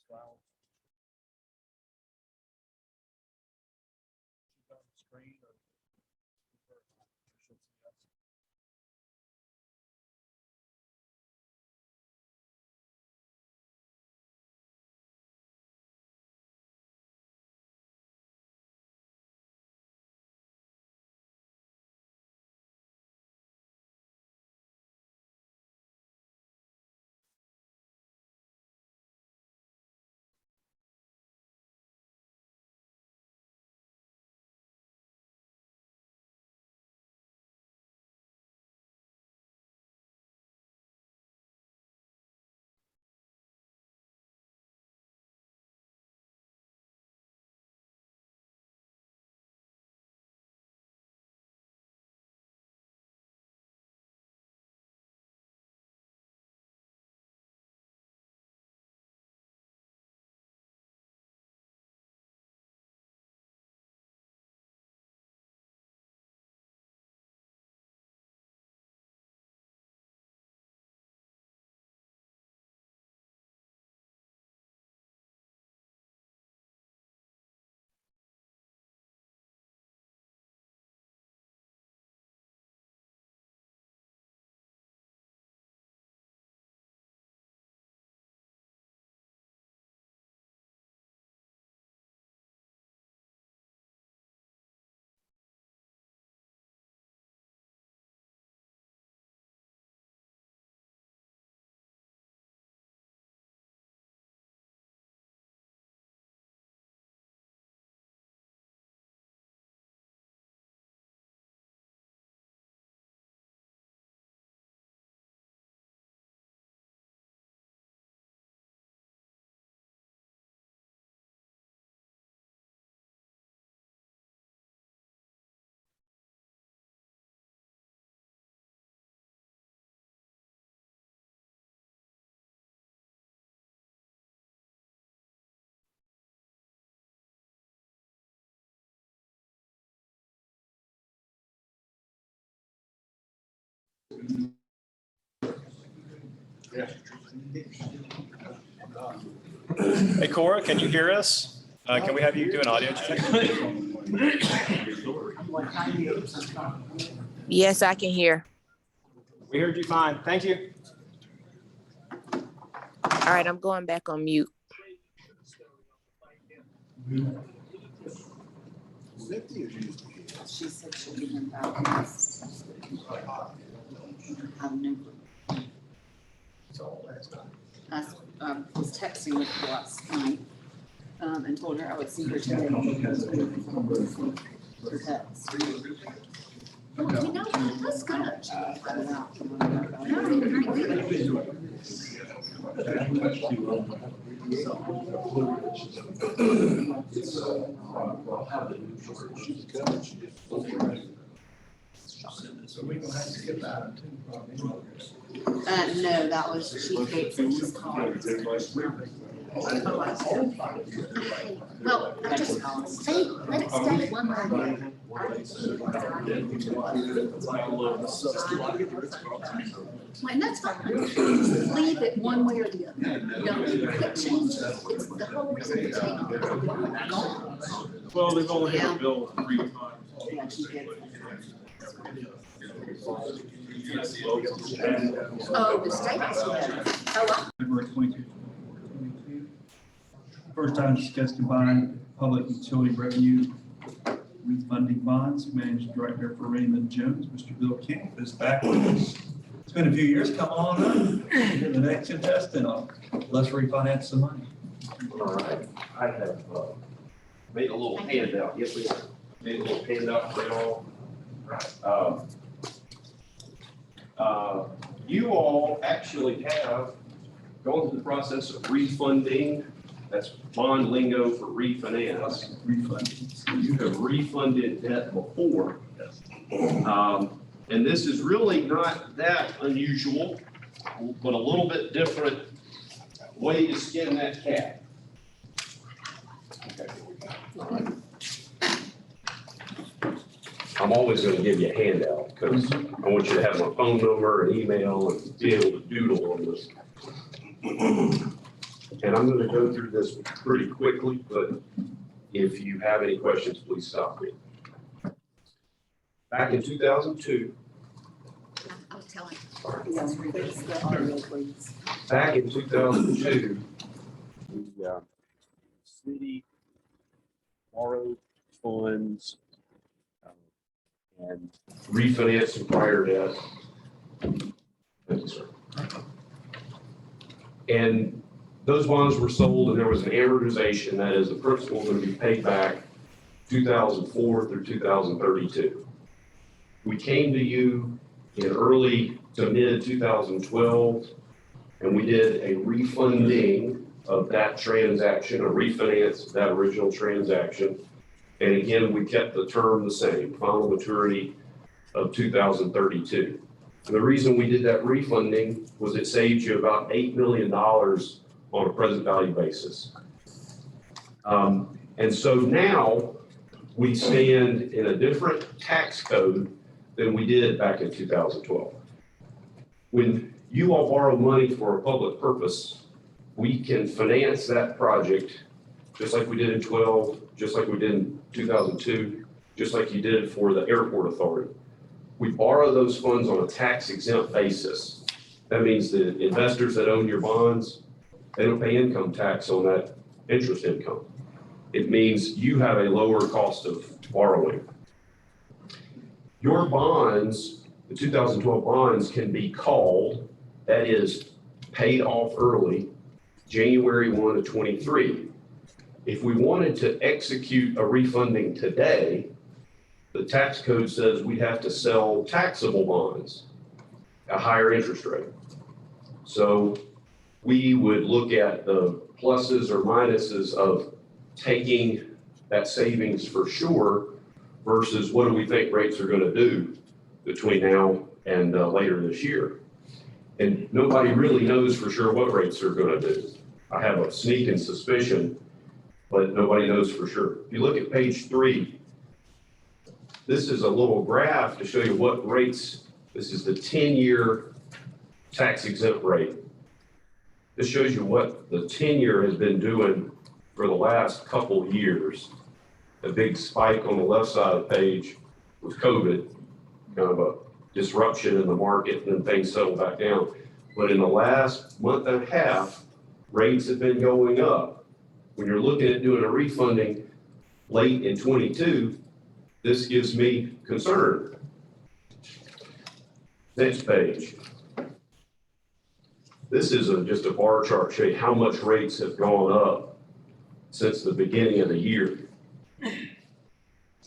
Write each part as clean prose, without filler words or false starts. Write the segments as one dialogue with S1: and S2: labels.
S1: Wow. She's on the screen or she'll see us.
S2: Hey, Cora, can you hear us? Can we have you do an audio check?
S3: Yes, I can hear.
S2: We heard you fine. Thank you.
S3: All right, I'm going back on mute.
S4: She said she'll be in about I was texting with her last night and told her I would see her today. Her text.
S5: Well, you know, that's good.
S4: No, that was Chief Gates and his card.
S5: Well, I just stay, let it stay one way. And that's fine. Leave it one way or the other. Don't it changes. It's the whole reason to take it.
S1: Well, they've only had a bill 3 times.
S4: Yeah, Chief Gates.
S5: Oh, the state has to. Oh, well.
S6: February 22, 2022. First time discussed combined public utility revenue refunding bonds. Managing Director for Raymond Jones, Mr. Bill King, is back with us. It's been a few years. Come on up. You're the next contestant on Let's Refinance some Money.
S7: All right, I have made a little handout. Yes, we have made a little handout for y'all. You all actually have gone through the process of refunding. That's bond lingo for refinance.
S6: Refunding.
S7: You have refunded debt before. And this is really not that unusual, but a little bit different way to skin that cat. Okay. I'm always going to give you a handout because I want you to have my phone number and email and be able to doodle on this. And I'm gonna go through this pretty quickly, but if you have any questions, please stop me. Back in 2002,
S5: I'll tell him.
S4: Yeah, fix the audio, please.
S7: back in 2002, the city borrowed funds and refinanced some prior debt. Thank you, sir. And those bonds were sold and there was an amortization, that is, the principal going to be paid back 2004 through 2032. We came to you in early to mid 2012, and we did a refunding of that transaction, a refinance of that original transaction. And again, we kept the term the same, final maturity of 2032. And the reason we did that refunding was it saved you about $8 million on a present value basis. And so now we stand in a different tax code than we did back in 2012. When you all borrow money for a public purpose, we can finance that project just like we did in 12, just like we did in 2002, just like you did for the airport authority. We borrow those funds on a tax exempt basis. That means the investors that own your bonds, they don't pay income tax on that interest income. It means you have a lower cost of borrowing. Your bonds, the 2012 bonds, can be called, that is paid off early, January 1 of 23. If we wanted to execute a refunding today, the tax code says we have to sell taxable bonds at a higher interest rate. So we would look at the pluses or minuses of taking that savings for sure versus what do we think rates are going to do between now and later this year. And nobody really knows for sure what rates are going to do. I have a sneaking suspicion, but nobody knows for sure. If you look at page 3, this is a little graph to show you what rates, this is the 10-year tax exempt rate. This shows you what the 10-year has been doing for the last couple of years. A big spike on the left side of the page was COVID, kind of a disruption in the market, and then things settled back down. But in the last month and a half, rates have been going up. When you're looking at doing a refunding late in 22, this gives me concern. Next page. This is just a bar chart showing how much rates have gone up since the beginning of the year.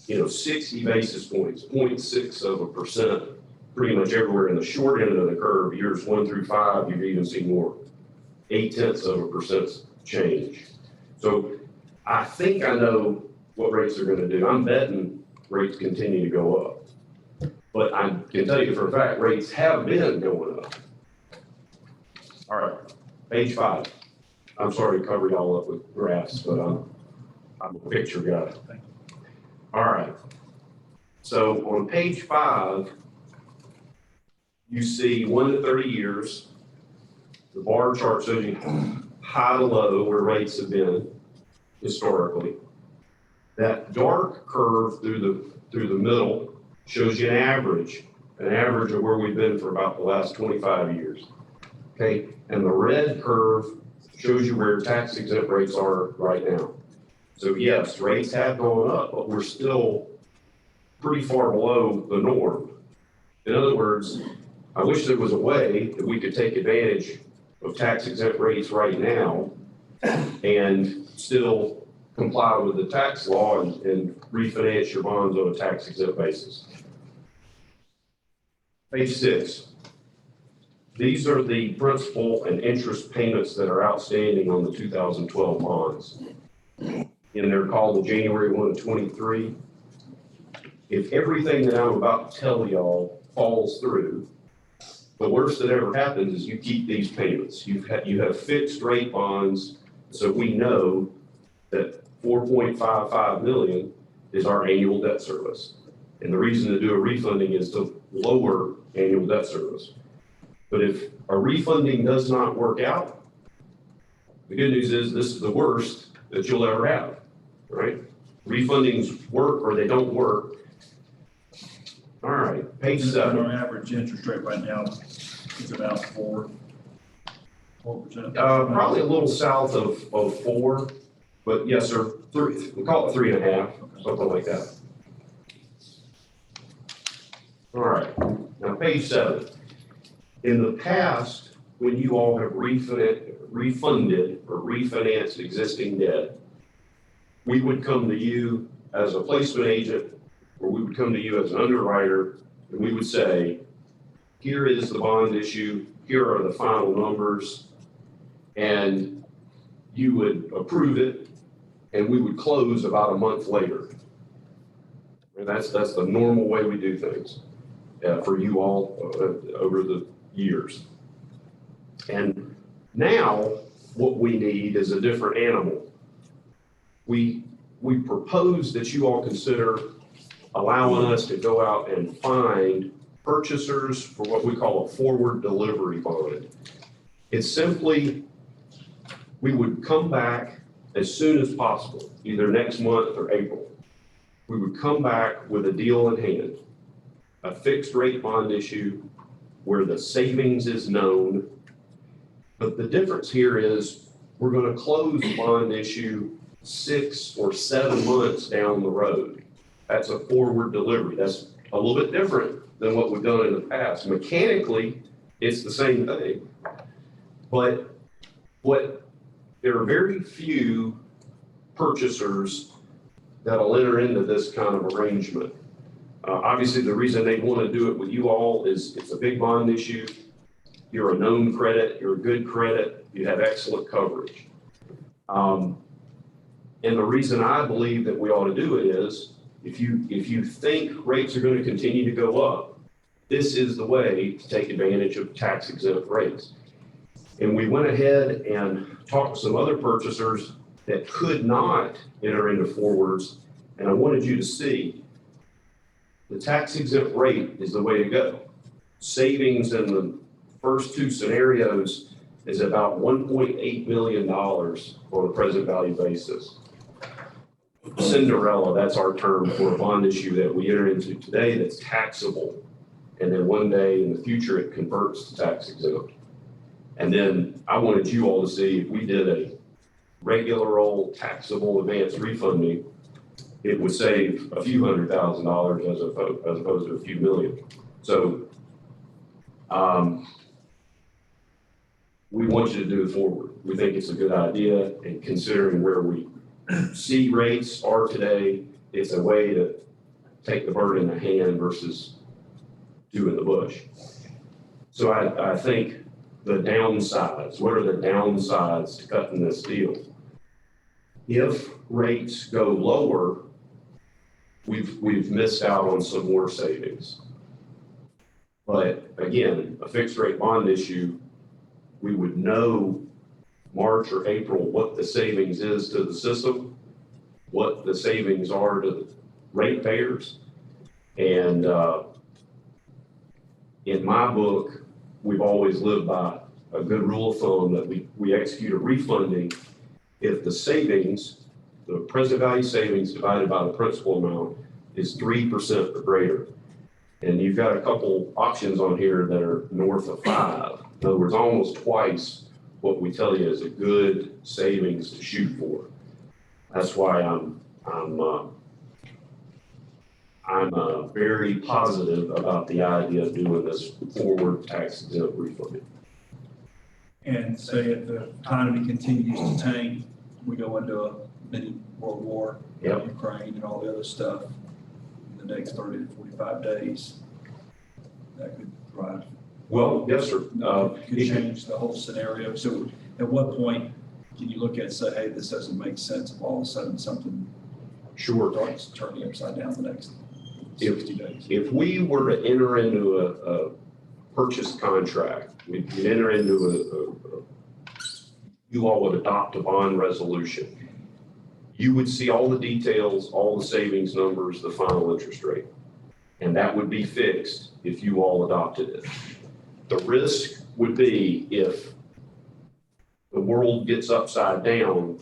S7: 60 basis points, 0.6%, pretty much everywhere in the short end of the curve, years 1 through 5, you've even seen more, 0.8% change. So I think I know what rates are going to do. I'm betting rates continue to go up. But I can tell you for a fact, rates have been going up. All right, page 5. I'm sorry to cover y'all up with graphs, but I'm a picture guy. All right. So on page 5, you see 1 to 30 years. The bar chart shows you high to low where rates have been historically. That dark curve through the middle shows you an average of where we've been for about the last 25 years. Okay, and the red curve shows you where tax exempt rates are right now. So yes, rates have gone up, but we're still pretty far below the norm. In other words, I wish there was a way that we could take advantage of tax exempt rates right now and still comply with the tax law and refinance your bonds on a tax exempt basis. Page 6. These are the principal and interest payments that are outstanding on the 2012 bonds. And they're called the January 1 of 23. If everything that I'm about to tell y'all falls through, the worst that ever happens is you keep these payments. You have fixed rate bonds, so we know that 4.55 million is our annual debt service. And the reason to do a refunding is to lower annual debt service. But if a refunding does not work out, The good news is this is the worst that you'll ever have, right? Refundings work or they don't work. All right, page
S6: And
S7: 7.
S6: our average interest rate right now is about 4%.
S7: Probably a little south of 4, but yes, sir, 3, we call it 3.5, something like that. All right, now page 7. In the past, when you all have refunded or refinanced existing debt, we would come to you as a placement agent, or we would come to you as an underwriter, and we would say, here is the bond issue, here are the final numbers, and you would approve it, and we would close about a month later. And that's the normal way we do things for you all over the years. And now what we need is a different animal. We propose that you all consider allowing us to go out and find purchasers for what we call a forward delivery bond. It's simply, we would come back as soon as possible, either next month or April. We would come back with a deal in hand, a fixed rate bond issue where the savings is known. But the difference here is we're going to close the bond issue 6 or 7 months down the road. That's a forward delivery. That's a little bit different than what we've done in the past. Mechanically, it's the same thing. But there are very few purchasers that'll enter into this kind of arrangement. Obviously, the reason they want to do it with you all is it's a big bond issue. You're a known credit, you're a good credit, you have excellent coverage. And the reason I believe that we ought to do it is if you think rates are going to continue to go up, this is the way to take advantage of tax exempt rates. And we went ahead and talked to some other purchasers that could not enter into forwards. And I wanted you to see the tax exempt rate is the way to go. Savings in the first 2 scenarios is about $1.8 million on a present value basis. Cinderella, that's our term for a bond issue that we enter into today that's taxable. And then one day in the future, it converts to tax exempt. And then I wanted you all to see if we did a regular old taxable advance refunding, it would save a few $100,000 as opposed to a few million. So we want you to do it forward. We think it's a good idea, and considering where we see rates are today, it's a way to take the bird in the hand versus two in the bush. So I think the downsides, what are the downsides to cutting this deal? If rates go lower, we've missed out on some more savings. But again, a fixed rate bond issue, we would know March or April what the savings is to the system, what the savings are to the ratepayers. And in my book, we've always lived by a good rule of thumb that we execute a refunding if the savings, the present value savings divided by the principal amount is 3% or greater. And you've got a couple options on here that are north of 5. In other words, almost twice what we tell you is a good savings to shoot for. That's why I'm very positive about the idea of doing this forward tax exempt refunding.
S6: And say if the economy continues to tank, we go into a mini world war,
S7: Yep.
S6: Ukraine and all the other stuff in the next 30 to 45 days, that could drive,
S7: Well, yes, sir.
S6: could change the whole scenario. So at what point can you look at and say, hey, this doesn't make sense if all of a sudden something
S7: Sure.
S6: starts turning upside down the next 60 days?
S7: If we were to enter into a purchase contract, we'd enter into you all would adopt a bond resolution. You would see all the details, all the savings numbers, the final interest rate. And that would be fixed if you all adopted it. The risk would be if the world gets upside down,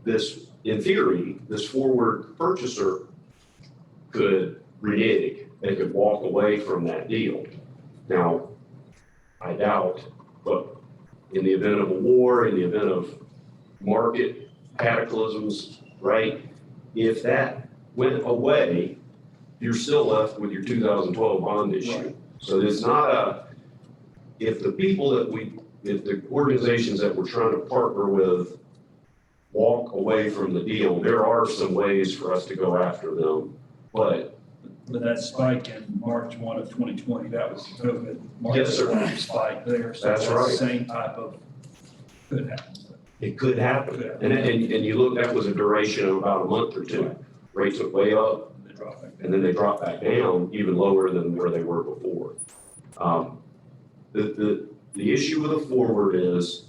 S7: this, in theory, this forward purchaser could renege. They could walk away from that deal. Now, I doubt, but in the event of a war, in the event of market cataclysms, right? If that went away, you're still left with your 2012 bond issue.
S6: Right.
S7: So it's not a, if the people that if the organizations that we're trying to partner with walk away from the deal, there are some ways for us to go after them. But
S6: that spike in March 1 of 2020, that was COVID.
S7: Yes, sir.
S6: Market Spike there. So
S7: That's
S6: the
S7: right.
S6: Same type of, could happen.
S7: it could happen. And you look, that was a duration of about a month or two. Rates went way up,
S6: They drop back.
S7: and then they dropped back down even lower than where they were before. The issue with a forward is,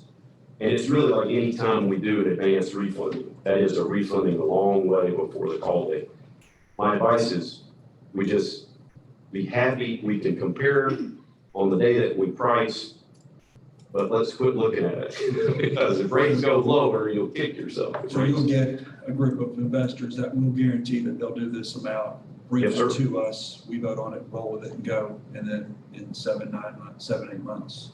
S7: and it's really like any time we do an advanced refunding, that is a refunding a long way before the call date. My advice is, we just be happy, we can compare on the day that we price, but let's quit looking at it. Because if rates go lower, you'll kick yourself.
S6: So you'll get a group of investors that will guarantee that they'll do this amount, bring
S7: Yes,
S6: it
S7: sir.
S6: to us, we vote on it, roll with it and go, and then in 7, 8 months,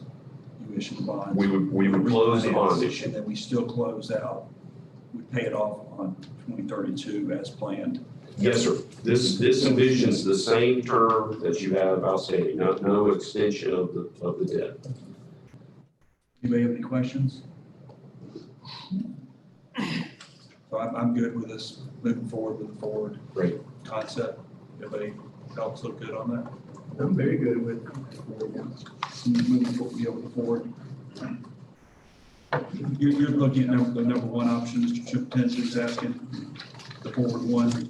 S6: you issue the bonds.
S7: We would close the bond
S6: Refinance,
S7: issue.
S6: And then we still close out, we pay it off on 2032 as planned.
S7: Yes, sir. This envisions the same term that you have outstanding, no extension of the debt.
S6: Anybody have any questions? So I'm good with this, moving forward with the forward
S7: Great.
S6: concept. Everybody else look good on that?
S1: I'm very good with
S6: Moving forward, yeah, with the forward. You're looking at the number one option, Mr. Chip Tensley's asking, the forward one,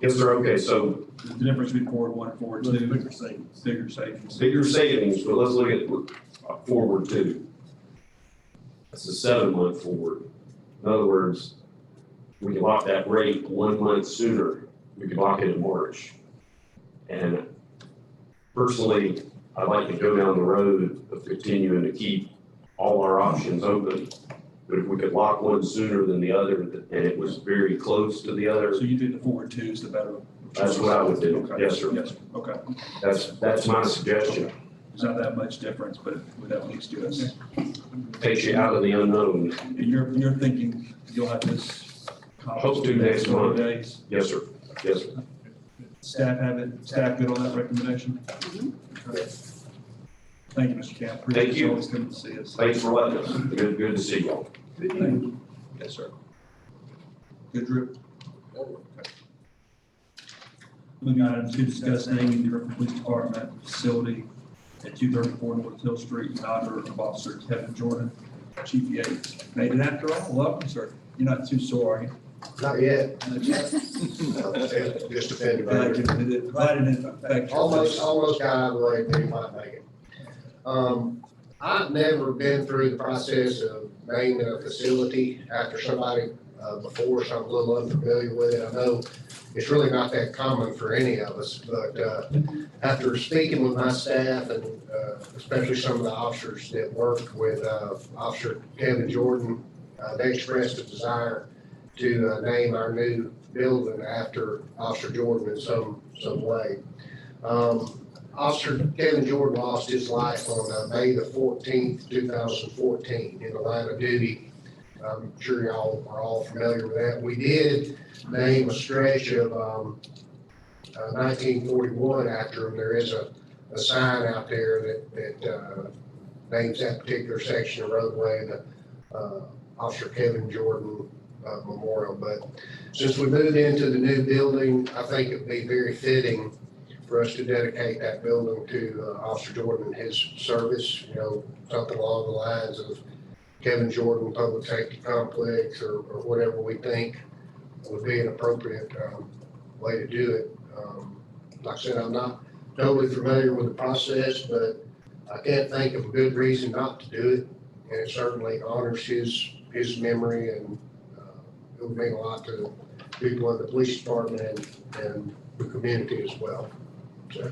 S7: Yes, sir. Okay, so
S6: the difference between forward one and forward two.
S1: bigger savings.
S6: Bigger savings.
S7: bigger savings, but let's look at forward two. That's a 7-month forward. In other words, we can lock that rate 1 month sooner. We can lock it in March. And personally, I'd like to go down the road of continuing to keep all our options open. But if we could lock one sooner than the other, and it was very close to the other,
S6: So you think the forward two is the better?
S7: that's what I would do.
S6: Okay.
S7: Yes, sir.
S6: Yes, okay.
S7: That's my suggestion.
S6: There's not that much difference, but it would at least do us.
S7: Takes you out of the unknown.
S6: You're thinking you'll have this.
S7: Hope to next month.
S6: Days.
S7: Yes, sir. Yes, sir.
S6: Staff good on that recommendation? Thank you, Mr. Camp.
S7: Thank you.
S6: Always good to see us.
S7: Thanks for letting us. Good to see y'all.
S6: Thank you. Yes, sir. Good, Drew. Moving on to discuss naming the Griffin Police Department facility at 234 North Hill Street in honor of Officer Kevin Jordan, Chief Yates. Made it after all. Welcome, sir. You're not too sore, are you?
S8: Not yet. Just offended by
S6: Glad
S8: it.
S6: it didn't affect your.
S8: Almost got out of the way, but he might make it. I've never been through the process of naming a facility after somebody before, so I'm a little unfamiliar with it. I know it's really not that common for any of us, but after speaking with my staff and especially some of the officers that worked with Officer Kevin Jordan, they expressed a desire to name our new building after Officer Jordan in some way. Officer Kevin Jordan lost his life on May the 14th, 2014 in the line of duty. I'm sure y'all are all familiar with that. We did name a stretch of 1941 after him. There is a sign out there that names that particular section of roadway, the Officer Kevin Jordan Memorial. But since we moved into the new building, I think it'd be very fitting for us to dedicate that building to Officer Jordan and his service, you know, something along the lines of Kevin Jordan Public Safety Complex or whatever we think would be an appropriate way to do it. Like I said, I'm not totally familiar with the process, but I can't think of a good reason not to do it. And it certainly honors his memory, and it would mean a lot to people in the police department and the community as well. So,
S6: I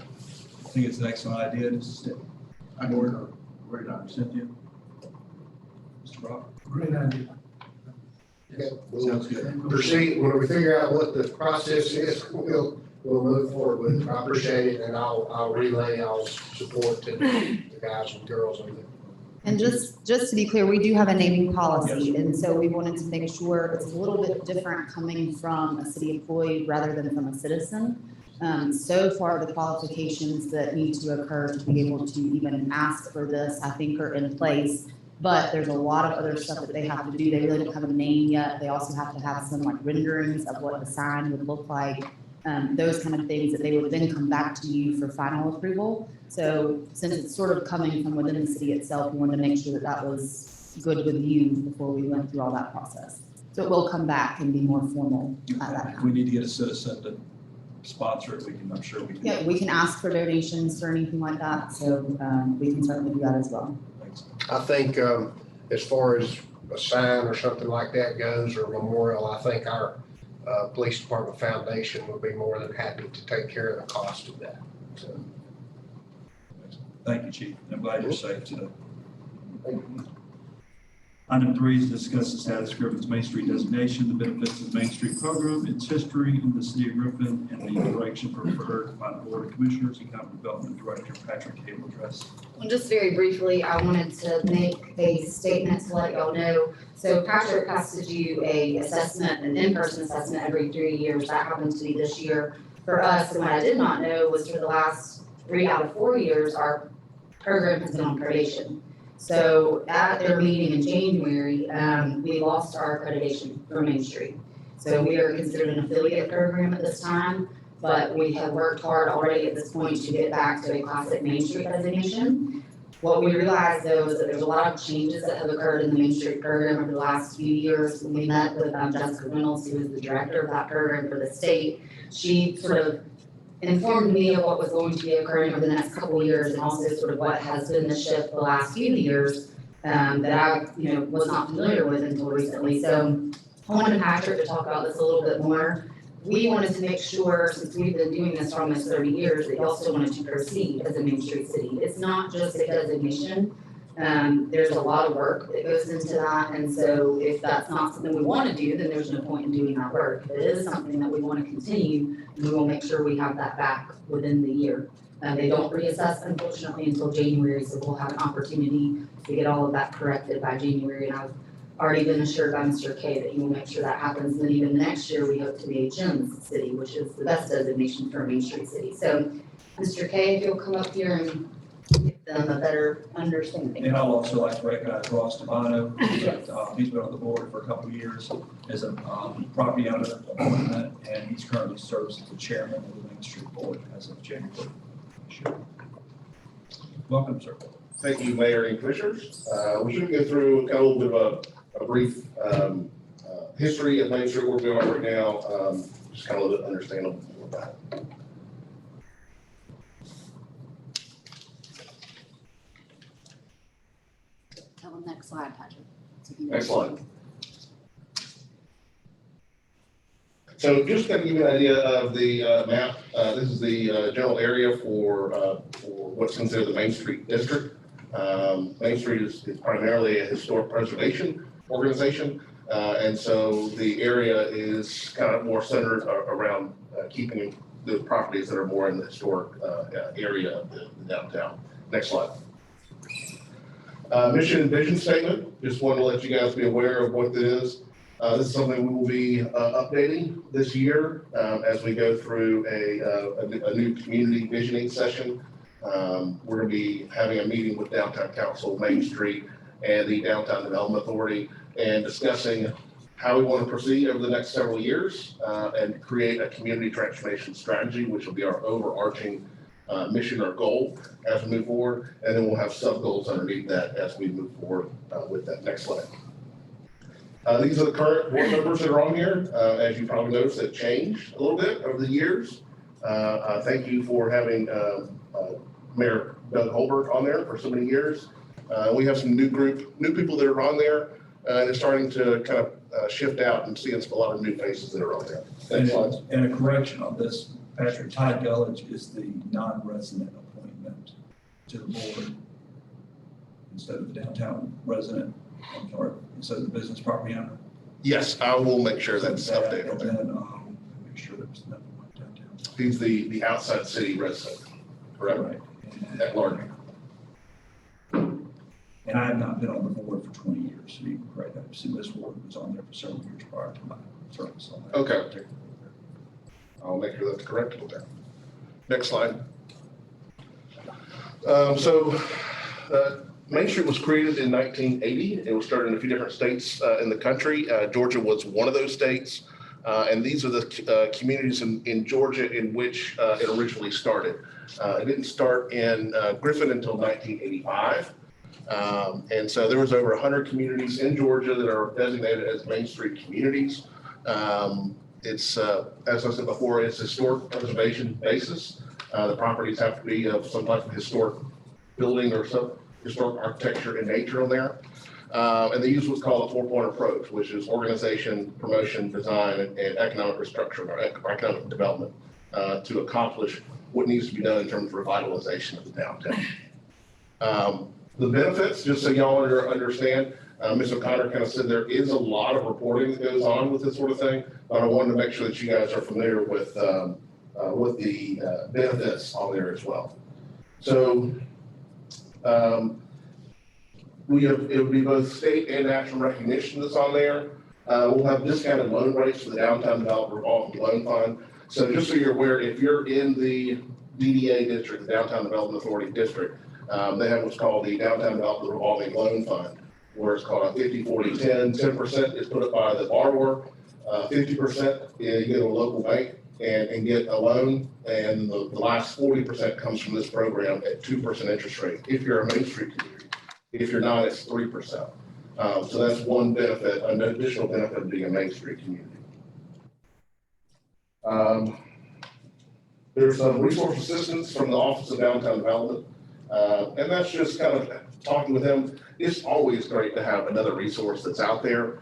S6: think it's an excellent idea. I work, Cynthia. Robert.
S1: Great idea.
S8: Okay,
S6: Sounds good.
S8: proceed, when we figure out what the process is, we'll move forward with it. I appreciate it, and I'll relay y'all's support to the guys and girls on it.
S9: And just to be clear, we do have a naming policy, and so we wanted to make sure it's a little bit different coming from a city employee rather than from a citizen. So far, the qualifications that need to occur to be able to even ask for this, I think, are in place. But there's a lot of other stuff that they have to do. They really don't have a name yet. They also have to have some like renderings of what the sign would look like. Those kind of things that they would then come back to you for final approval. So since it's sort of coming from within the city itself, we wanted to make sure that that was good with you before we went through all that process. So it will come back and be more formal at that
S6: If we
S9: time.
S6: need to get a citizen to sponsor it, I'm sure we can.
S9: Yeah, we can ask for donations or anything like that, so we can certainly do that as well.
S6: Thanks.
S8: I think, as far as a sign or something like that goes, or memorial, I think our, police department foundation would be more than happy to take care of the cost of that, so.
S6: Thank you, Chief. I'm glad you're safe today. Item 3 is discuss the status of Griffin's Main Street designation, the benefits of the Main Street program, its history in the city of Griffin, and the direction preferred by the Board of Commissioners. Economic Development Director Patrick Cable address.
S10: Well, just very briefly, I wanted to make a statement to let y'all know. So Patrick has to do a assessment, an in-person assessment every 3 years. That happens to be this year for us. And what I did not know was for the last 3 out of 4 years, our program has been on probation. So at their meeting in January, we lost our accreditation for Main Street. So we are considered an affiliate program at this time, but we have worked hard already at this point to get back to a classic Main Street designation. What we realized though is that there's a lot of changes that have occurred in the Main Street program over the last few years. When we met with Jessica Reynolds, who is the director of that program for the state, she sort of informed me of what was going to be occurring over the next couple of years and also sort of what has been the shift the last few years that I, was not familiar with until recently. So I wanted Patrick to talk about this a little bit more. We wanted to make sure, since we've been doing this for almost 30 years, that y'all still wanted to proceed as a Main Street city. It's not just a designation. There's a lot of work that goes into that, and so if that's not something we want to do, then there's no point in doing that work. If it is something that we want to continue, we will make sure we have that back within the year. They don't reassess unfortunately until January, so we'll have an opportunity to get all of that corrected by January, and I've already been assured by Mr. K that he will make sure that happens, and then even next year, we hope to be a GEMS city, which is the best designation for a Main Street city. So, Mr. K, if you'll come up here and give them a better understanding.
S6: And I'd also like to recognize Ross Devano. He's been on the board for a couple of years as a property owner appointment, and he's currently serves as the chairman of the Main Street Board as of January. Sure. Welcome, sir.
S11: Thank you, Mayor and Commissioners. We're going to go through kind of a little bit of a brief history of Main Street, where we are right now, just kind of understand a little more about it.
S4: Tell them next slide, Patrick.
S11: Next slide. So just kind of give you an idea of the map. This is the general area for what's considered the Main Street District. Main Street is primarily a historic preservation organization. And so the area is kind of more centered around keeping the properties that are more in the historic area of the downtown. Next slide. Mission and vision statement. Just wanted to let you guys be aware of what this is. This is something we will be updating this year as we go through a new community visioning session. We're going to be having a meeting with Downtown Council, Main Street, and the Downtown Development Authority, and discussing how we want to proceed over the next several years and create a community transformation strategy, which will be our overarching mission or goal as we move forward. And then we'll have sub goals underneath that as we move forward with that. Next slide. These are the current board members that are on here. As you probably noticed, they've changed a little bit over the years. Thank you for having Mayor Doug Holbert on there for so many years. We have some new people that are on there, and it's starting to kind of shift out and see a lot of new faces that are on there. Next slide.
S6: And a correction on this, Patrick, Ty Gulledge is the non-resident appointment to the board instead of the downtown resident. or so the business property owner.
S11: Yes, I will make sure that's updated.
S6: And then, make sure there was nothing like that down.
S11: He's the outside city resident, correct?
S6: Right.
S11: At large.
S6: And I have not been on the board for 20 years, so you can correct that. See, Ms. Ward was on there for several years prior to my service on that.
S11: Okay. I'll make sure that's corrected there. Next slide. Main Street was created in 1980. It was started in a few different states in the country. Georgia was one of those states. And these are the communities in Georgia in which it originally started. It didn't start in Griffin until 1985. And so there was over 100 communities in Georgia that are designated as Main Street communities. It's, as I said before, it's historic preservation basis. The properties have to be of some type of historic building or some historic architecture in nature on there. And they use what's called a four-point approach, which is organization, promotion, design, and economic restructuring or economic development to accomplish what needs to be done in terms of revitalization of the downtown. The benefits, just so y'all understand, Ms. O'Connor kind of said there is a lot of reporting that goes on with this sort of thing, but I wanted to make sure that you guys are familiar with the benefits on there as well. So it would be both state and national recognition that's on there. We'll have discounted loan rates for the Downtown Development Revolving Loan Fund. So just so you're aware, if you're in the DDA district, the Downtown Development Authority district, they have what's called the Downtown Development Revolving Loan Fund, where it's called a 50-40-10. 10% is put up by the borrower, 50% you go to a local bank and get a loan, and the last 40% comes from this program at 2% interest rate. If you're a Main Street community, if you're not, it's 3%. So that's one benefit, an additional benefit of being a Main Street community. There's some resource assistance from the Office of Downtown Development. And that's just kind of talking with them. It's always great to have another resource that's out there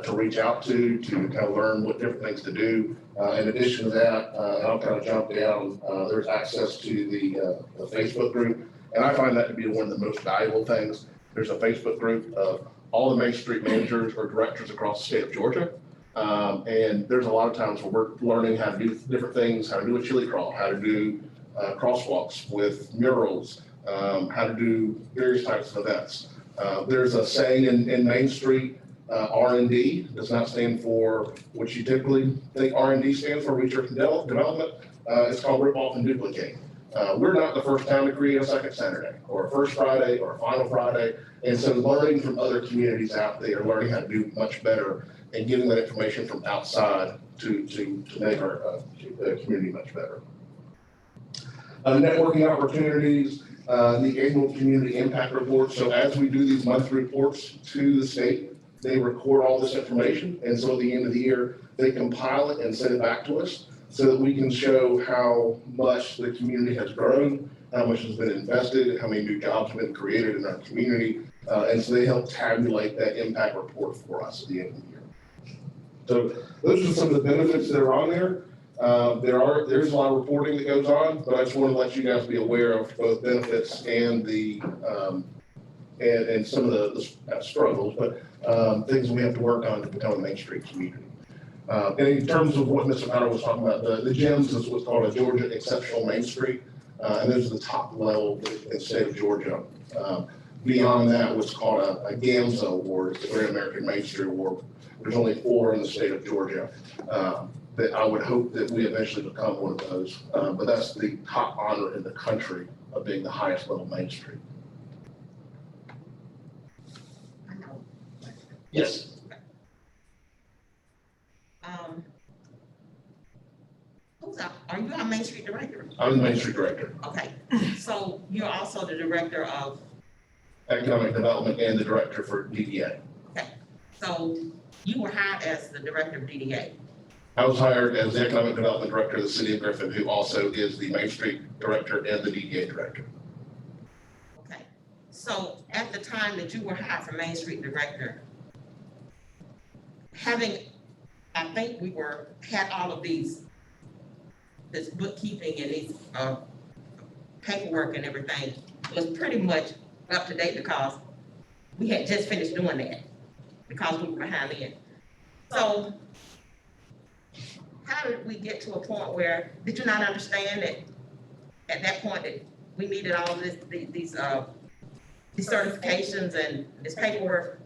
S11: to reach out to kind of learn what different things to do. In addition to that, and I'll kind of jump down, there's access to the Facebook group. And I find that to be one of the most valuable things. There's a Facebook group of all the Main Street managers or directors across the state of Georgia. And there's a lot of times where we're learning how to do different things, how to do a chili crawl, how to do crosswalks with murals, how to do various types of events. There's a saying in Main Street, R&D does not stand for what you typically think R&D stands for, research and development. It's called rip off and duplicate. We're not the first town to create a second Saturday or a first Friday or a final Friday. And so learning from other communities out there, learning how to do much better and getting that information from outside to make our community much better. Networking opportunities, the annual community impact report. So as we do these monthly reports to the state, they record all this information. And so at the end of the year, they compile it and send it back to us so that we can show how much the community has grown, how much has been invested, how many new jobs have been created in our community. And so they help tabulate that impact report for us at the end of the year. So those are some of the benefits that are on there. There's a lot of reporting that goes on, but I just want to let you guys be aware of both benefits and the and some of the struggles, but things we have to work on to become a Main Street community. And in terms of what Mr. Connor was talking about, the GEMS is what's called a Georgia Exceptional Main Street, and those are the top level in the state of Georgia. Beyond that, what's called a GAMSA award, the Great American Main Street Award. There's only 4 in the state of Georgia. That I would hope that we eventually become one of those. But that's the top honor in the country of being the highest level Main Street. Yes.
S12: Are you our Main Street Director?
S11: I'm the Main Street Director.
S12: Okay, so you're also the Director of?
S11: Economic Development and the Director for DDA.
S12: Okay, so you were hired as the Director of DDA?
S11: I was hired as the Economic Development Director of the City of Griffin, who also is the Main Street Director and the DDA Director.
S12: Okay, so at the time that you were hired for Main Street Director, I think had all of this bookkeeping and these paperwork and everything was pretty much up to date because we had just finished doing that because we were behind in. So how did we get to a point where, did you not understand that at that point that we needed all this, these certifications and this paperwork?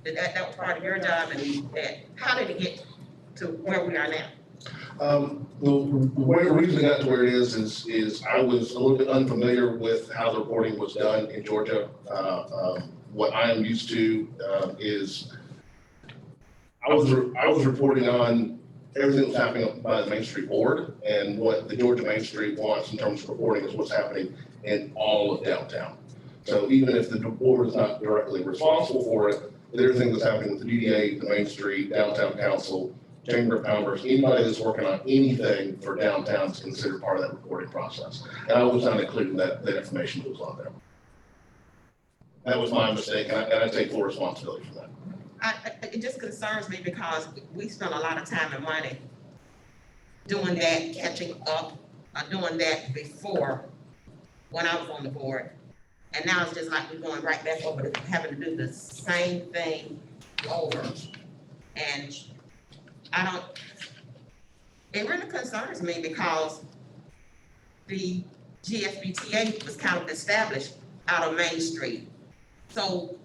S12: That was part of your job, and that, how did it get to where we are now?
S11: The reason it got to where it is I was a little bit unfamiliar with how the reporting was done in Georgia. What I am used to is I was reporting on everything that was happening by the Main Street Board, and what the Georgia Main Street wants in terms of reporting is what's happening in all of downtown. So even if the board is not directly responsible for it, everything that's happening with the DDA, the Main Street, Downtown Council, Chamber of Commerce, anybody that's working on anything for downtown is considered part of that reporting process. And I was not including that information that was on there. That was my mistake, and I take full responsibility for that.
S12: It just concerns me because we spent a lot of time and money doing that, catching up, doing that before when I was on the board. And now it's just like we're going right back over to having to do the same thing over. And it really concerns me because the GSBTA was kind of established out of Main Street. So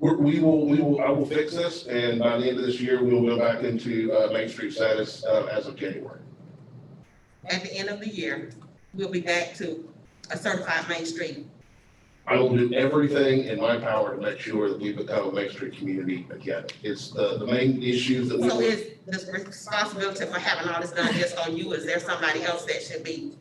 S11: I will fix this, and by the end of this year, we will go back into Main Street status as of January.
S12: at the end of the year, we'll be back to a certified Main Street.
S11: I will do everything in my power to make sure that we become a Main Street community again. It's the main issues that we.
S12: So is the responsibility for having all this done just on you? Is there somebody else that should be?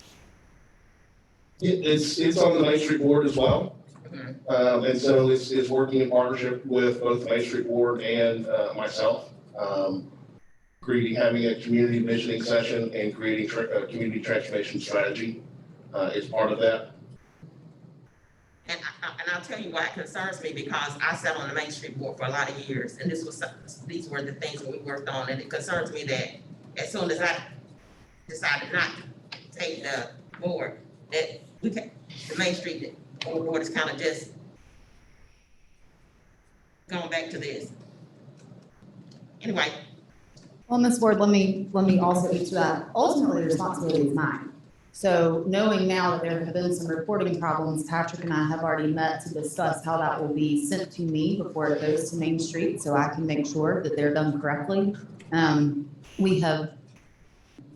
S11: It's on the Main Street Board as well.
S12: Mhm.
S11: And so it's working in partnership with both the Main Street Board and myself. Having a community visioning session and creating a community transformation strategy is part of that.
S12: And I'll tell you why it concerns me, because I sat on the Main Street Board for a lot of years, and these were the things that we worked on, and it concerns me that as soon as I decided not to take the board, that the Main Street Board is kind of just going back to this. Anyway.
S9: Well, Ms. Ward, let me also answer that. Ultimately, the responsibility is mine. So knowing now that there have been some reporting problems, Patrick and I have already met to discuss how that will be sent to me before it goes to Main Street, so I can make sure that they're done correctly. We have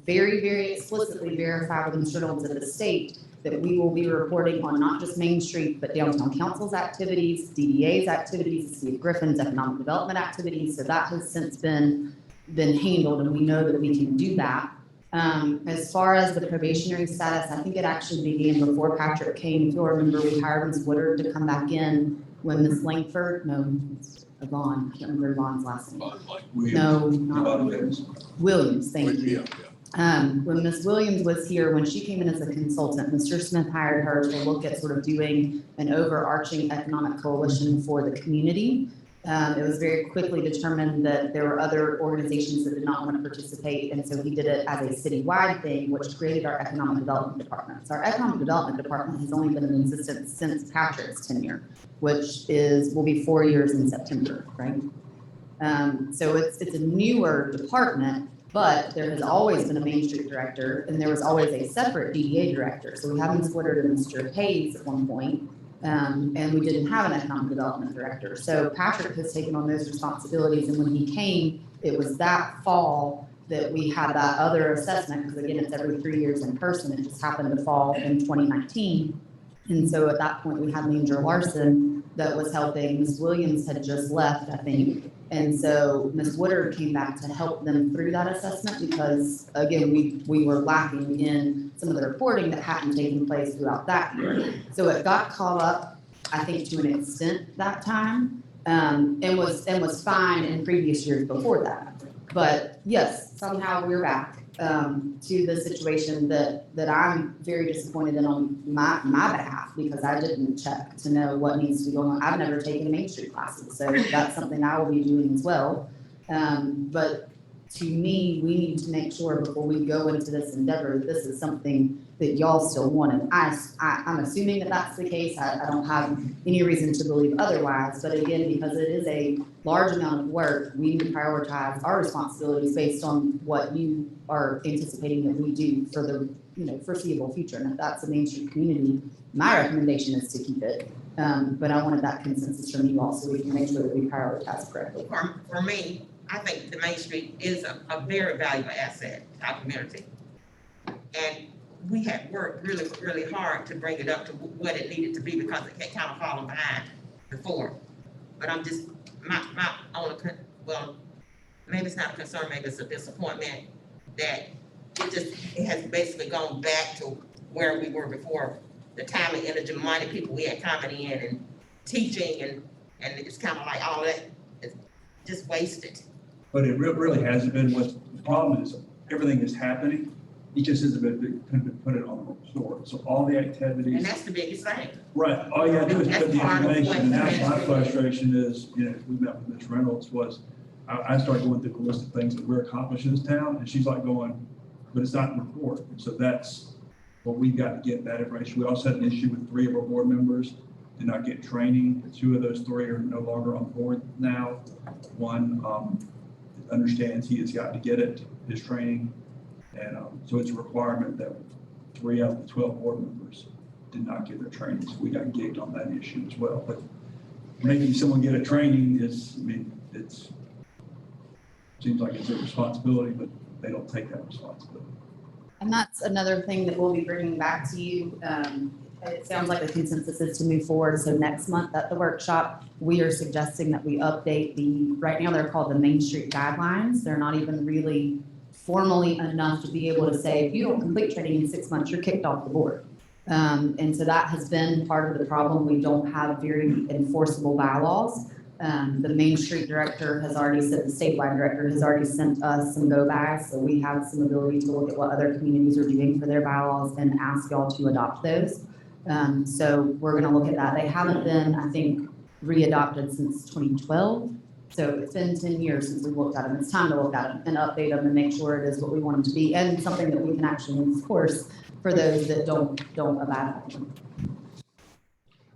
S9: very, very explicitly verified with insurance of the state that we will be reporting on not just Main Street, but downtown council's activities, DDA's activities, the city of Griffin's economic development activities. So that has since been handled, and we know that we can do that. As far as the probationary status, I think it actually began before Patrick came. If you'll remember, we hired Ms. Woodard to come back in when Ms. Langford, Yvonne, I can't remember Yvonne's last name. No, not Williams, thank you. When Ms. Williams was here, when she came in as a consultant, Mr. Smith hired her to look at sort of doing an overarching economic coalition for the community. It was very quickly determined that there were other organizations that did not want to participate, and so he did it as a citywide thing, which created our economic development department. So our economic development department has only been in existence since Patrick's tenure, which will be 4 years in September, right? So it's a newer department, but there has always been a Main Street director, and there was always a separate DDA director. So we had Ms. Woodard and Mr. Hayes at one point. And we didn't have an economic development director. So Patrick has taken on those responsibilities. And when he came, it was that fall that we had that other assessment, because again, it's every 3 years in person. It just happened to fall in 2019. And so at that point, we had Leandra Larson that was helping. Ms. Williams had just left, I think. And so Ms. Woodard came back to help them through that assessment because, again, we were lacking in some of the reporting that hadn't taken place throughout that year. So it got caught up, I think, to an extent that time, and was fine in previous years before that. But yes, somehow we're back to the situation that I'm very disappointed in on my behalf, because I didn't check to know what needs to be going on. I've never taken Main Street classes, so that's something I will be doing as well. But to me, we need to make sure before we go into this endeavor, this is something that y'all still wanted. I'm assuming that that's the case. I don't have any reason to believe otherwise, but again, because it is a large amount of work, we need to prioritize our responsibilities based on what you are anticipating that we do for the, foreseeable future. And if that's a Main Street community, my recommendation is to keep it. But I wanted that consensus from you all so we can make sure that we prioritize correctly.
S12: For me, I think the Main Street is a very valuable asset to our community. And we had worked really, really hard to bring it up to what it needed to be because it had kind of fallen behind before. But I'm just, my only, well, maybe it's not a concern, maybe it's a disappointment that it has basically gone back to where we were before. The time and energy, money, people we had coming in and teaching and it's kind of like all that is just wasted.
S6: But it really hasn't been. What the problem is, everything is happening. It just hasn't been put it on the report. So all the activities.
S12: And that's the biggest thing.
S6: Right, all you gotta do is
S12: That's
S6: put the
S12: part of
S6: information, and
S12: what-
S6: now my frustration is, we met with Ms. Reynolds, was, I started going through the list of things that we're accomplishing in this town, and she's like going, but it's not in the report, so that's what we've got to get that information. We also had an issue with 3 of our board members did not get training. 2 of those 3 are no longer on board now. One, understands he has got to get it, his training, and so it's a requirement that 3 out of the 12 board members did not get their training, so we got gigged on that issue as well. But making someone get a training is, seems like it's a responsibility, but they don't take that responsibility.
S9: And that's another thing that we'll be bringing back to you. It sounds like the consensus is to move forward. So next month at the workshop, we are suggesting that we update right now they're called the Main Street guidelines. They're not even really formally enough to be able to say, if you don't complete training in 6 months, you're kicked off the board. And so that has been part of the problem. We don't have very enforceable bylaws. The Main Street director has already sent, the statewide director has already sent us some go-bys. So we have some ability to look at what other communities are doing for their bylaws and ask y'all to adopt those. So we're gonna look at that. They haven't been, I think, re-adopted since 2012. So it's been 10 years since we've looked at them. It's time to look at them and update them and make sure it is what we want them to be and something that we can actually enforce for those that don't abide by them.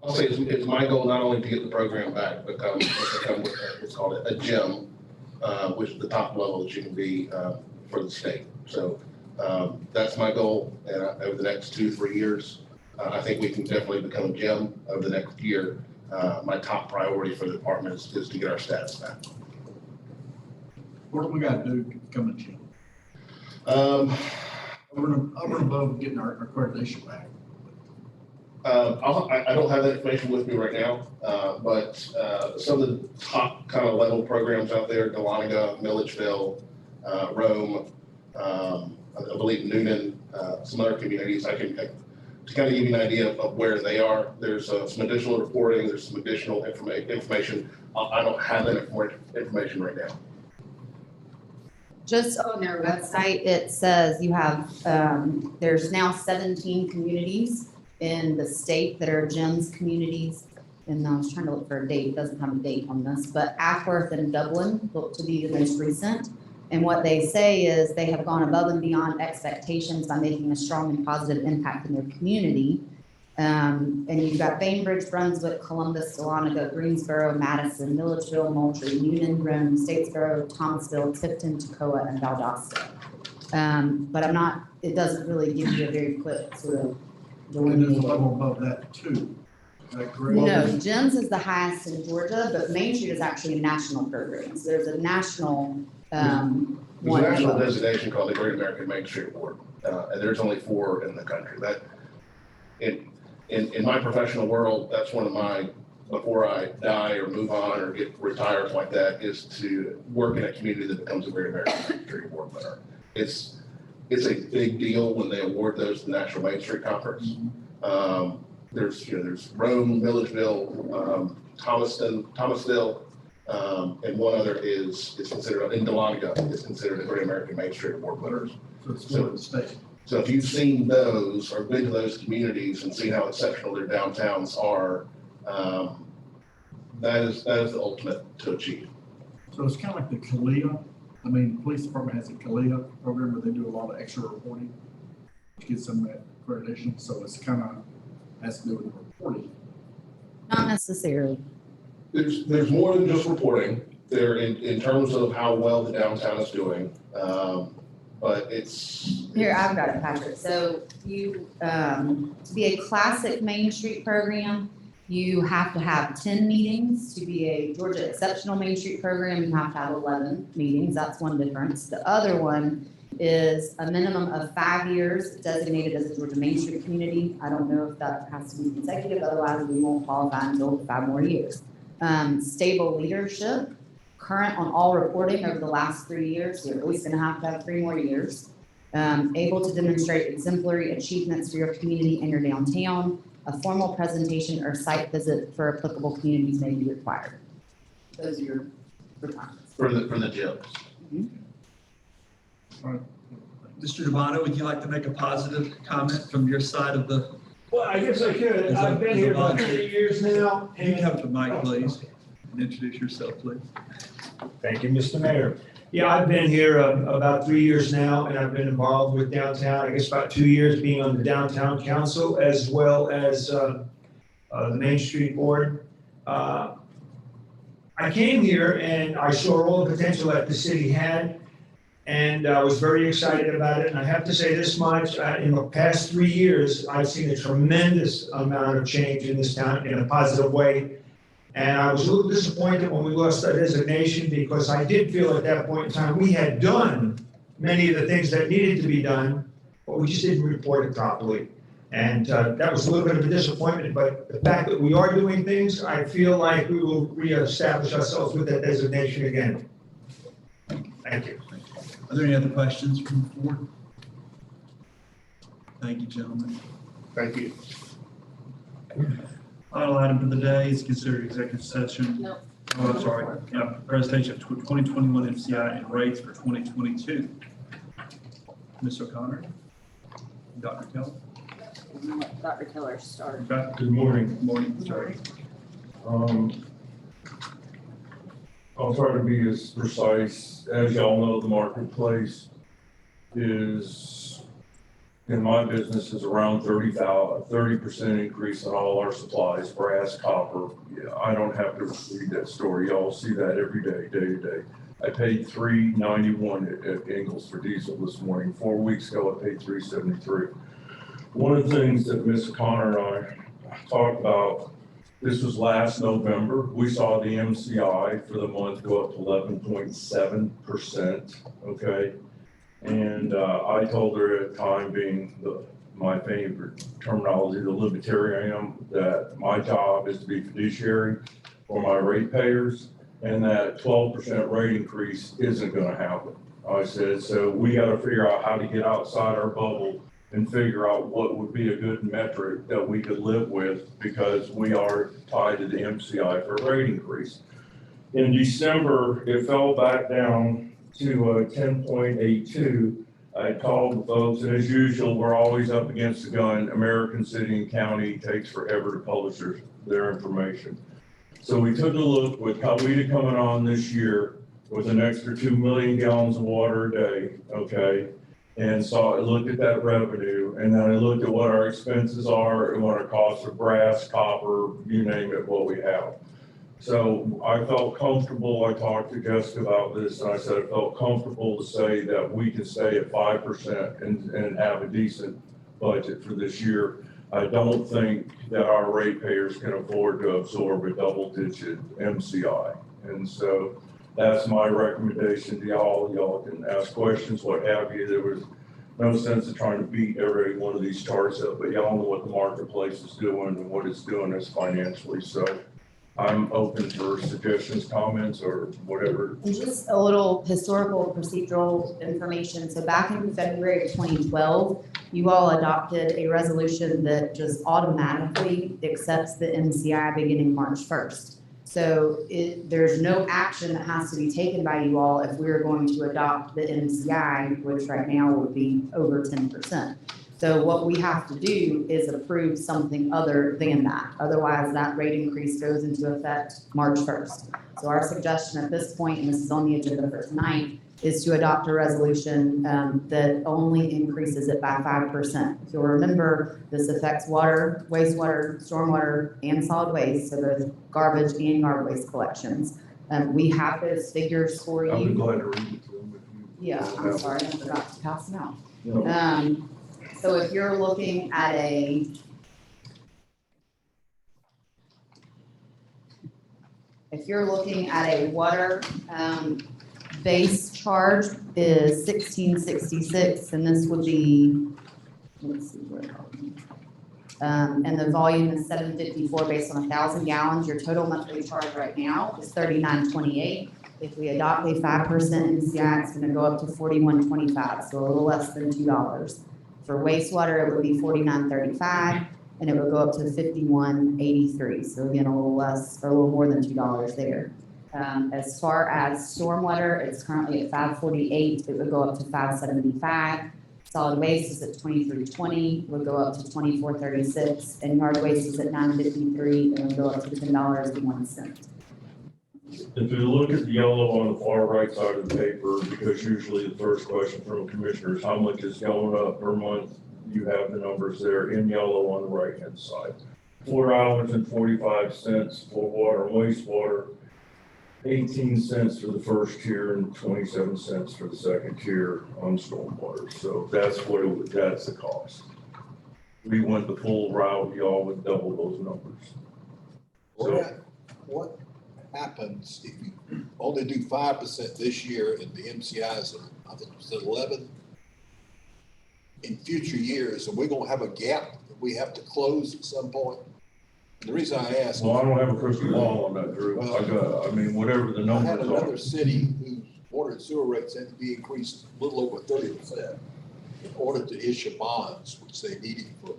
S11: I'll say it's my goal not only to get the program back, but become what's called a gem, which is the top level that you can be for the state. So that's my goal, and over the next 2-3 years, I think we can definitely become a gem over the next year. My top priority for the department is to get our status back.
S1: What do we gotta do to become a gym? Over and above getting our accreditation back.
S11: I don't have that information with me right now, but some of the top kind of level programs out there, Dahlonega, Milledgeville, Rome, I believe Noonan, some other communities, to kind of give you an idea of where they are. There's some additional reporting, there's some additional information. I don't have that information right now.
S9: Just on their website, it says you have, there's now 17 communities in the state that are GEMS communities. And I was trying to look for a date, it doesn't have a date on this, but Ackworth and Dublin look to be the most recent. And what they say is they have gone above and beyond expectations by making a strong and positive impact in their community. And you've got Bainbridge, Brunswick, Columbus, Dahlonega, Greensboro, Madison, Milledgeville, Moultrie, Union, Rome, Statesboro, Thomasville, Tifton, Toccoa, and Valdosta. But it doesn't really give you a very quick sort of
S1: And there's a level above that too. Is that correct?
S9: No, GEMS is the highest in Georgia, but Main Street is actually a national program. So there's a national
S11: There's a
S9: one.
S11: national designation called the Great American Main Street Award, and there's only 4 in the country. That, in my professional world, that's one of my, before I die or move on or get retired like that, is to work in a community that becomes a Great American Main Street Award winner. It's a big deal when they award those to the National Main Street Conference. There's Rome, Milledgeville, Thomasville, and one other is considered, in Dahlonega, is considered a Great American Main Street Award winners.
S1: So it's still in the state.
S11: So if you've seen those or been to those communities and seen how exceptional their downtowns are, that is the ultimate to achieve.
S1: So it's kind of like the CALEA. The police department has a CALEA program where they do a lot of extra reporting, which gets some of that accreditation, so it's kind of has to do with reporting.
S9: Not necessarily.
S11: There's more than just reporting there in terms of how well the downtown is doing. But it's.
S9: Here, I've got it, Patrick. So you, to be a classic Main Street program, you have to have 10 meetings. To be a Georgia Exceptional Main Street program, you have to have 11 meetings. That's one difference. The other one is a minimum of 5 years designated as a Georgia Main Street community. I don't know if that has to be consecutive, otherwise we won't qualify until 5 more years. Stable leadership, current on all reporting over the last 3 years. You're always going to have 3 more years. Able to demonstrate exemplary achievements for your community and your downtown. A formal presentation or site visit for applicable communities may be required. Those are your requirements.
S11: For the gyms.
S6: Mr. Devano, would you like to make a positive comment from your side of the?
S13: Well, I guess I could. I've been here about 3 years now.
S6: Can you come to the mic, please, and introduce yourself, please?
S13: Thank you, Mr. Mayor. Yeah, I've been here about 3 years now, and I've been involved with downtown, I guess about 2 years being on the downtown council as well as the Main Street Board. I came here and I saw all the potential that the city had, and I was very excited about it. And I have to say this much, in the past 3 years, I've seen a tremendous amount of change in this town in a positive way. And I was a little disappointed when we lost our designation because I did feel at that point in time, we had done many of the things that needed to be done, but we just didn't report it properly. And that was a little bit of a disappointment, but the fact that we are doing things, I feel like we will reestablish ourselves with that designation again. Thank you.
S6: Are there any other questions from the board? Thank you, gentlemen.
S11: Thank you.
S6: Final item for the day is considered executive session.
S4: Nope.
S6: Oh, I'm sorry. Yeah, presentation of 2021 MCI and rates for 2022. Ms. O'Connor? Dr. Keller?
S4: Dr. Keller start.
S6: Okay.
S1: Good morning.
S6: Good morning, sir.
S1: I'll try to be as precise. As y'all know, the marketplace is, in my business, is around 30% increase in all our supplies, brass, copper. Yeah, I don't have to read that story. Y'all see that every day, day to day. I paid $3.91 at Ingles for diesel this morning. 4 weeks ago, I paid $3.73. One of the things that Ms. Connor and I talked about, this was last November, we saw the MCI for the month go up to 11.7%, okay? And I told her at the time, being my favorite terminology, the libertarian, that my job is to be fiduciary for my ratepayers, and that 12% rate increase isn't gonna happen. I said, so we gotta figure out how to get outside our bubble and figure out what would be a good metric that we could live with, because we are tied to the MCI for a rate increase. In December, it fell back down to 10.82. I called the folks, and as usual, we're always up against the gun. American City and County takes forever to publish their information. So we took a look with Coweta coming on this year with an extra 2 million gallons of water a day, okay? And so I looked at that revenue, and then I looked at what our expenses are and what our costs of brass, copper, you name it, what we have. So I felt comfortable, I talked to Jessica about this, and I said I felt comfortable to say that we can stay at 5% and have a decent budget for this year. I don't think that our ratepayers can afford to absorb a double-digit MCI. And so that's my recommendation to y'all. Y'all can ask questions, what have you. There was no sense of trying to beat every one of these charts up, but y'all know what the marketplace is doing and what it's doing us financially. So I'm open for suggestions, comments, or whatever.
S9: And just a little historical procedural information. So back in February of 2012, you all adopted a resolution that just automatically accepts the MCI beginning March 1st. So there's no action that has to be taken by you all if we're going to adopt the MCI, which right now would be over 10%. So what we have to do is approve something other than that. Otherwise, that rate increase goes into effect March 1st. So our suggestion at this point, and this is on the agenda for tonight, is to adopt a resolution that only increases it by 5%. If you'll remember, this affects water, wastewater, stormwater, and solid waste, so both garbage and yard waste collections. We have those figures for
S1: I would
S9: you.
S1: go ahead and read it to them if you.
S9: Yeah, I'm sorry, I forgot to pass them out.
S1: No.
S9: So if you're looking at a water, base charge is $16.66, and this would be, let's see, where are we? And the volume is 754 based on 1,000 gallons. Your total monthly charge right now is $39.28. If we adopt a 5% NCI, it's gonna go up to $41.25, so a little less than $2. For wastewater, it would be $49.35, and it would go up to $51.83. So again, a little less, or a little more than $2 there. As far as stormwater, it's currently at $5.48. It would go up to $5.75. Solid waste is at $23.20. It would go up to $24.36, and yard waste is at $9.53, and it would go up to $10.01.
S1: If you look at the yellow on the far right side of the paper, because usually the first question from a commissioner is how much is going up per month, you have the numbers there in yellow on the right-hand side. $4.45 for water and wastewater, 18 cents for the first tier and 27 cents for the second tier on stormwater. So that's that's the cost. We went the full route, y'all would double those numbers. So
S14: What happens if you only do 5% this year and the MCI is, I think it was 11? In future years, are we gonna have a gap that we have to close at some point? And the reason I ask.
S1: well, I don't have a crystal ball on that, Drew. I mean, whatever the
S14: I
S1: numbers
S14: had
S1: are.
S14: another city whose water and sewer rates had to be increased a little over 30% in order to issue bonds, which they needed for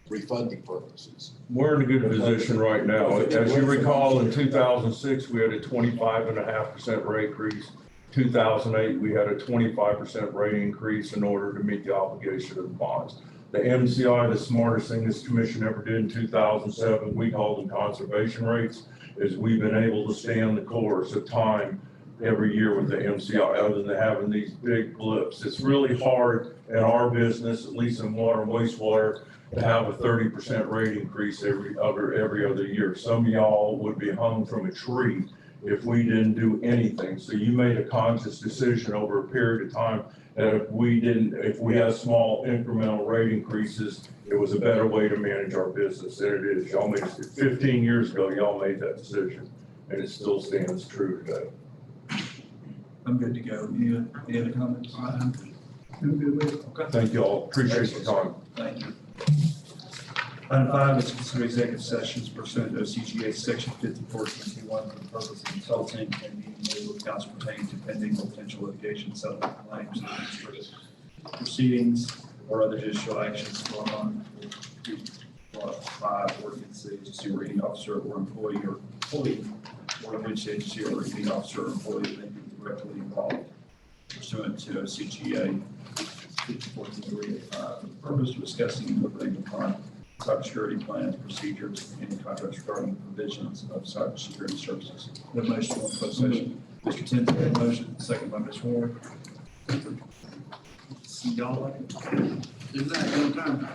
S14: refunding purposes.
S1: We're in a good position right now. As you recall, in 2006, we had a 25.5% rate increase. 2008, we had a 25% rate increase in order to meet the obligation of the bonds. The MCI, the smartest thing this commission ever did in 2007, we called them conservation rates, is we've been able to stay on the course of time every year with the MCI, other than having these big blips. It's really hard in our business, at least in water and wastewater, to have a 30% rate increase every other year. Some of y'all would be hung from a tree if we didn't do anything. So you made a conscious decision over a period of time that if we had small incremental rate increases, it was a better way to manage our business than it is. Y'all made, 15 years ago, y'all made that decision, and it still stands true today.
S6: I'm good to go. Any other comments? I'm good with it. Okay.
S1: Thank you all. Appreciate your time.
S6: Thank you. Item 5 is consider executive sessions pursuant to CGA section 5421 for the purpose of consulting and meeting legal counsel pertaining to pending or potential litigation, settlement claims, administrative proceedings, or other judicial actions going on. 5, or against the agency or any officer or employee or which agency or any officer or employee may be directly involved pursuant to CGA 5423 for the purpose of discussing and deliberating upon cybersecurity plans, procedures, and contracts regarding provisions of cybersecurity services. The motion on closed session. Mr. Tenth made a motion, second by Ms. Ward. See y'all later.
S14: Is that your time?